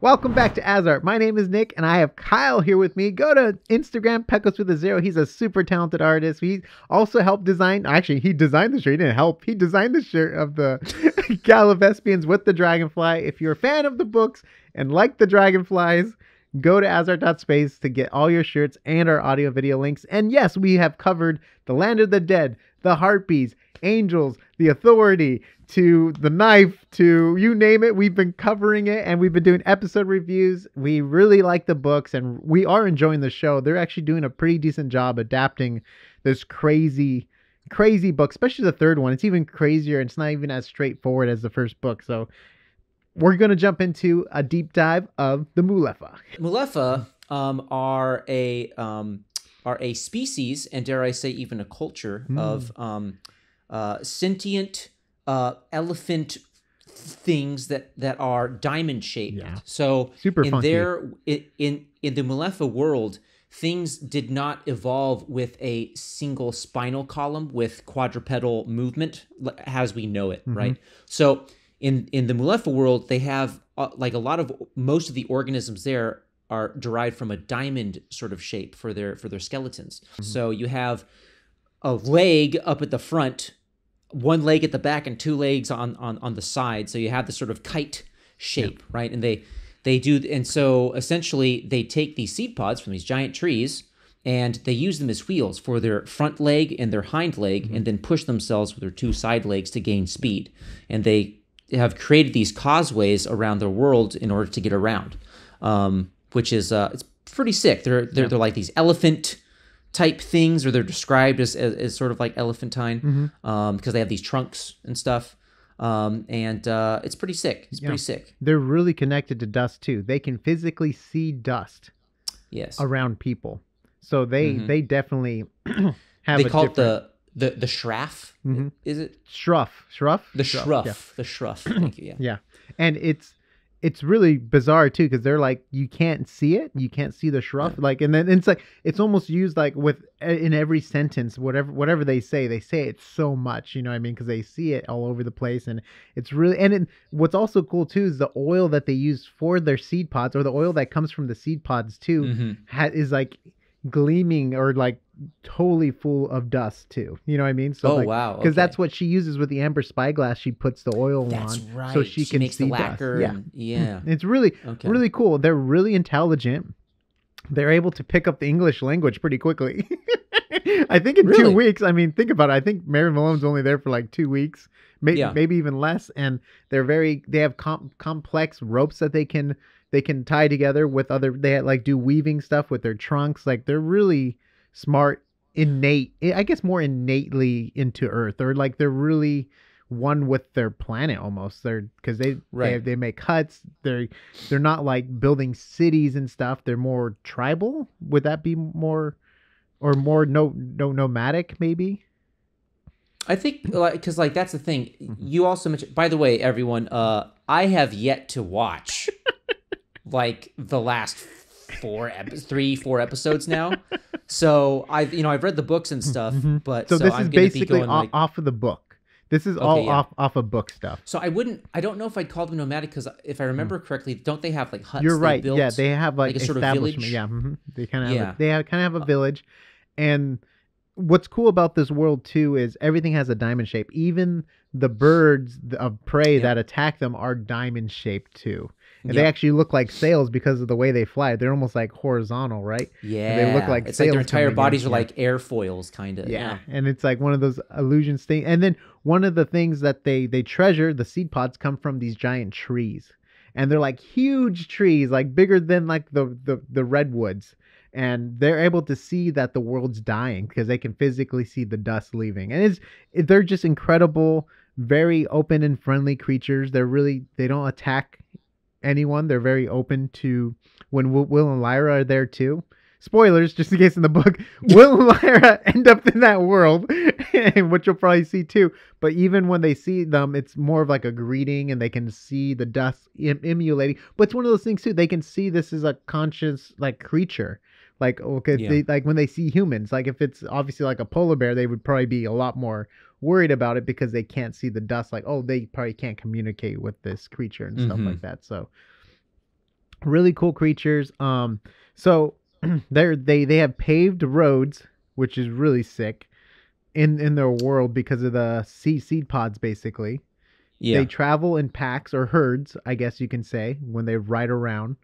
Welcome back to AsArt. My name is Nick, and I have Kyle here with me. Go to Instagram, Pecos with a zero. He's a super talented artist. He also helped design. Actually, he designed the shirt. He didn't help. He designed the shirt of the Galavespians with the dragonfly. If you're a fan of the books and like the dragonflies, go to asart.space to get all your shirts and our audio video links. And yes, we have covered the Land of the Dead, the Harpies, Angels, the Authority, to the Knife, to you name it. We've been covering it, and we've been doing episode reviews. We really like the books, and we are enjoying the show. They're actually doing a pretty decent job adapting this crazy book, especially the third one. It's even crazier. It's not even as straightforward as the first book. So we're going to jump into a deep dive of the Mulefa. Mulefa are a species, and dare I say even a culture of sentient elephant things that are diamond shaped. Yeah. So super funky. In the Mulefa world, things did not evolve with a single spinal column with quadrupedal movement as we know it, right? So in the Mulefa world, they have most of the organisms there are derived from a diamond sort of shape for their skeletons. So you have a leg up at the front, one leg at the back, and two legs on the side. So you have this sort of kite shape, right? And they do, and so essentially they take these seed pods from these giant trees and they use them as wheels for their front leg and their hind leg, and then push themselves with their two side legs to gain speed. And they have created these causeways around their world in order to get around, which is it's pretty sick. They're like these elephant type things, or they're described as sort of like elephantine because they have these trunks and stuff. And it's pretty sick. It's pretty sick. They're really connected to dust too. They can physically see dust around people. So they definitely have they call it the shraff. Is it shruff? The shruff. Yeah. The shruff. Thank you. Yeah. Yeah. And it's really bizarre too, because they're like, you can't see it, you can't see the shruff, like, and then it's like it's almost used like in every sentence, whatever they say it so much, you know what I mean, because they see it all over the place. And it's really, and what's also cool too is the oil that they use for their seed pods, or the oil that comes from the seed pods too, is like gleaming or like totally full of dust too, you know what I mean? So wow, because that's what she uses with the amber spyglass. She puts the oil on, right, so she can makes see the lacquer. dust. It's really cool. They're really intelligent. They're able to pick up the English language pretty quickly. I think in 2 weeks. I mean, think about it. I think Mary Malone's only there for like 2 weeks, maybe even less. And they have complex ropes that they can tie together with other. They like do weaving stuff with their trunks. Like they're really smart, I guess more innately into Earth, or like they're really one with their planet almost. Because they make huts. They're not like building cities and stuff. They're more tribal. Would that be more, or more nomadic maybe? I think because that's the thing. You also mentioned, by the way, everyone, I have yet to watch like the last 4 episodes now. So I've read the books and stuff, but so this I'm is basically going off of the book. This is all off of book stuff. So I don't know if I'd call them nomadic, because if I remember correctly, don't they have like huts? You're right. Built, yeah, they have like a sort of village. Yeah, they kind of have a village. And what's cool about this world too is everything has a diamond shape. Even the birds of prey that attack them are diamond shaped too. And they actually look like sails because of the way they fly. They're almost like horizontal, right? Yeah. And they look like it's sails. like their entire bodies are like airfoils, kind of. Yeah. And it's like one of those illusions things. And then one of the things that they treasure, the seed pods, come from these giant trees. And they're like huge trees, like bigger than like the redwoods. And they're able to see that the world's dying because they can physically see the dust leaving. And they're just incredible, very open and friendly creatures. They don't attack anyone. They're very open to when Will and Lyra are there too. Spoilers, just in case in the book, Will and Lyra end up in that world, which you'll probably see too. But even when they see them, it's more of like a greeting, and they can see the dust emulating. But it's one of those things too. They can see this as a conscious like creature. Like, they, like when they see humans, like if it's obviously like a polar bear, they would probably be a lot more worried about it because they can't see the dust. Like, oh, they probably can't communicate with this creature and stuff like that. So Really cool creatures. So they have paved roads, which is really sick in their world because of the seed pods. Basically, they Yeah. travel in packs or herds, I guess you can say, when they ride around.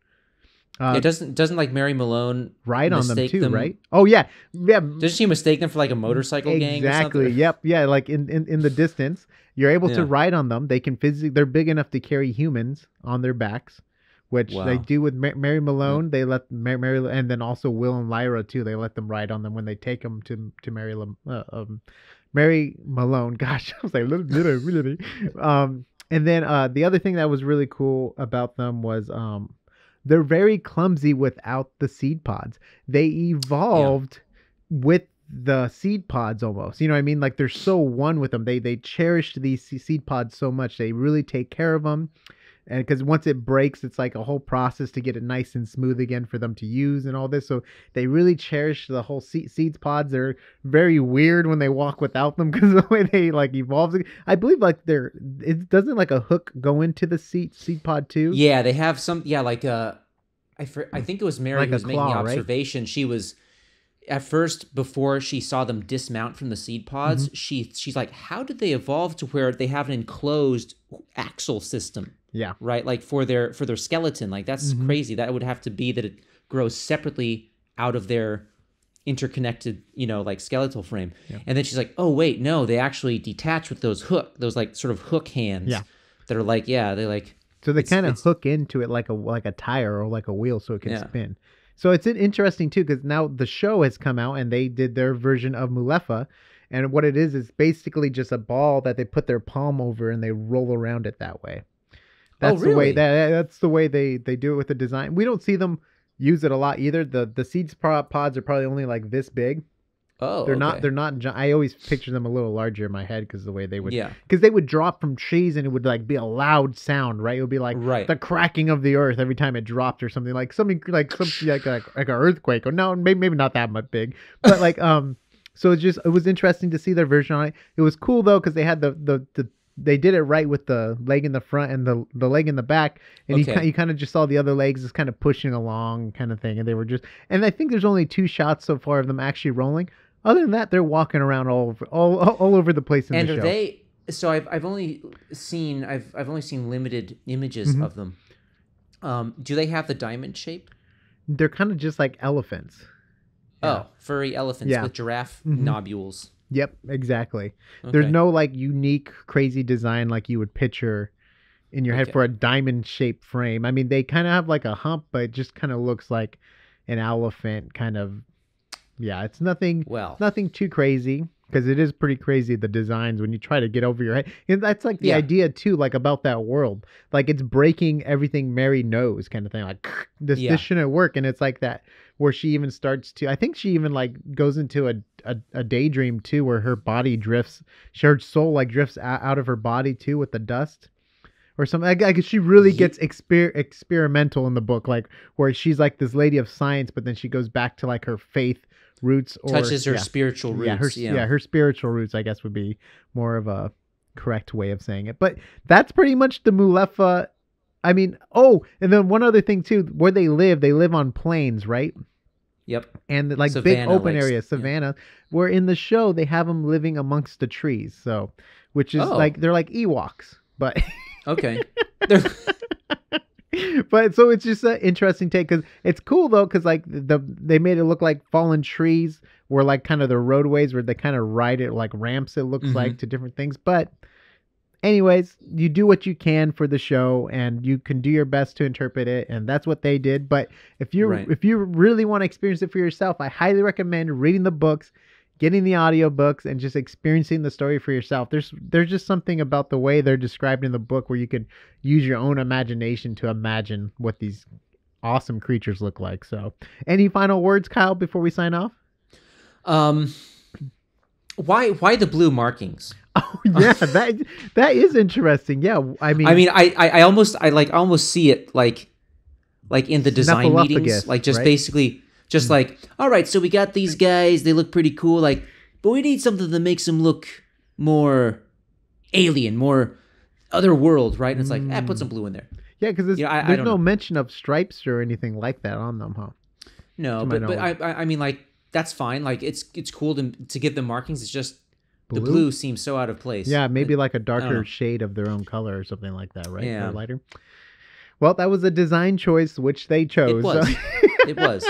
Yeah, Uh, doesn't like Mary Malone ride on them mistake too, them? right? Oh yeah, yeah. Doesn't she mistake them for like a motorcycle gang or Exactly. something? Yep. Yeah. Like in the distance, you're able to Yeah. ride on them. They can physically. They're big enough to carry humans on their backs, which they Wow. do with Mary Yeah. Malone. They let Mary, and then also Will and Lyra too. They let them ride on them when they take them to Mary Malone. Gosh, I was like really. And then the other thing that was really cool about them was they're very clumsy without the seed pods. They Yeah. evolved with the seed pods almost. You know what I mean? Like they're so one with them. They cherish these seed pods so much. They really take care of them. And because once it breaks, it's like a whole process to get it nice and smooth again for them to use and all this. So they really cherish the whole seeds pods. They're very weird when they walk without them because the way they like evolve. I believe like it doesn't like a hook go into the seed pod too. Yeah, they have some. Yeah, like I think it was Mary Like who a was making the claw, right? observation. She was at first before she saw them dismount from the seed Mm-hmm. pods. She's like, how did they evolve to where they have an enclosed axle system? Yeah. Right, like for their skeleton. Like that's Mm-hmm. crazy. That would have to be that it grows separately out of their interconnected, like skeletal frame. Yeah. And then she's like, oh wait, no, they actually detach with those like sort of hook hands. Yeah. That are like, yeah, they like. So they kind of It's hook into it like a tire or like a wheel so it can yeah. spin. So it's interesting too because now the show has come out and they did their version of Mulefa, and what it is basically just a ball that they put their palm over and they roll around it that way. That's the way Really? that's the way they do it with the design. We don't see them use it a lot either. The seeds pods are probably only like this big. Oh, They're not. okay. They're not. I always picture them a little larger in my head because the way they would. Yeah. Because they would drop from trees and it would like be a loud sound, right? It would be like Right. the cracking of the earth every time it dropped or something like something like an earthquake. Or no, maybe not that much big, but like So it was interesting to see their version on it. It was cool though because they had the they did it right with the leg in the front and the leg in the back, and Okay. you kind of just saw the other legs just kind of pushing along, kind of thing, and they were just. And I think there's only 2 shots so far of them actually rolling. Other than that, they're walking around all over the place in And the are show. they? So I've only seen limited images Mhm. of them. Do they have the diamond shape? They're kind of just like elephants. Yeah. Oh, furry elephants Yeah. with giraffe Mhm. nobules. Yep, exactly. Okay. There's no like unique, crazy design like you would picture in your head Okay. for a diamond shaped frame. I mean, they kind of have like a hump, but it just kind of looks like an elephant kind of. Yeah, it's nothing Well. too crazy because it is pretty crazy the designs when you try to get over your head. And that's like the Yeah. idea too, like about that world. Like it's breaking everything Mary knows, kind of thing. Like Yeah. this shouldn't work, and it's like that where she even starts to. I think she even like goes into a daydream too, where her body drifts. Her soul like drifts out of her body too with the dust. Or something. Like she really gets experimental in the book, like where she's like this lady of science, but then she goes back to like her faith roots or Touches her spiritual roots. her spiritual roots, I guess would be more of a correct way of saying it. But that's pretty much the Mulefa. I mean, and then one other thing too, where they live on plains, right? Yep. And like big Savanna, open like, areas, savanna. Where in the show they have them living amongst the trees, so which is like they're like Ewoks, but. Okay. But so it's just an interesting take because it's cool though because like they made it look like fallen trees were like kind of the roadways where they kind of ride it like ramps, it looks like, to different things. But anyways, you do what you can for the show and you can do your best to interpret it, and that's what they did. But if you really want to experience it for yourself, I highly recommend reading the books, getting the audiobooks, and just experiencing the story for yourself. There's just something about the way they're described in the book where you could use your own imagination to imagine what these awesome creatures look like. So, any final words, Kyle, before we sign off? Why the blue markings? Oh yeah, that is interesting. Yeah, I mean, I almost see it like in the design meetings, like just right? basically just like, all right, so we got these guys, they look pretty cool, like, but we need something that makes them look more alien, more otherworld, right? And it's like, put some blue in there. Yeah, because I there's don't no know. mention of stripes or anything like that on them, huh? No, To my but knowledge. I mean, like, that's fine. Like, it's cool to give them markings. It's just the Blue? blue seems so out of place. Yeah, maybe like a I don't darker know. shade of their own color or something like that, right? Or Yeah, lighter. Well, that was a design choice which they it chose. So. was. It was.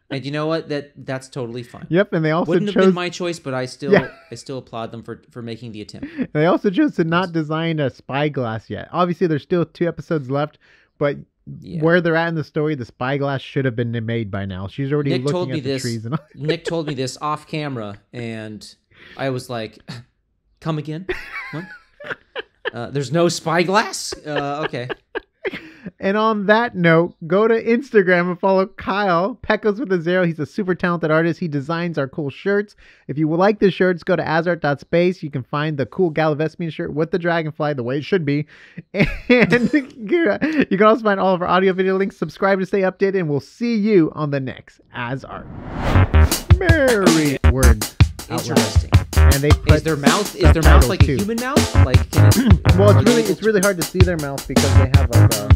And you know what? That's totally fine. Yep, and they also Wouldn't have chose been my choice, but I still Yeah. I still applaud them for making the attempt. they also chose to not Yes. design a spyglass yet. Obviously, there's still 2 episodes left, but Yeah. where they're at in the story, the spyglass should have been made by now. She's already Nick told looking me at the this. trees and all. Nick told me this off camera, and I was like, "Come again? What? There's no spyglass? Okay." And on that note, go to Instagram and follow Kyle, Pecos with a 0. He's a super talented artist. He designs our cool shirts. If you would like the shirts, go to asart.space. You can find the cool Gallivespian shirt with the dragonfly, the way it should be. And you can also find all of our audio video links. Subscribe to stay updated, and we'll see you on the next AsArt. Merry words. Interesting. And they put Is their mouth like a too. human mouth? Like, can it, Well, are they able it's really hard to see their mouth because they have like a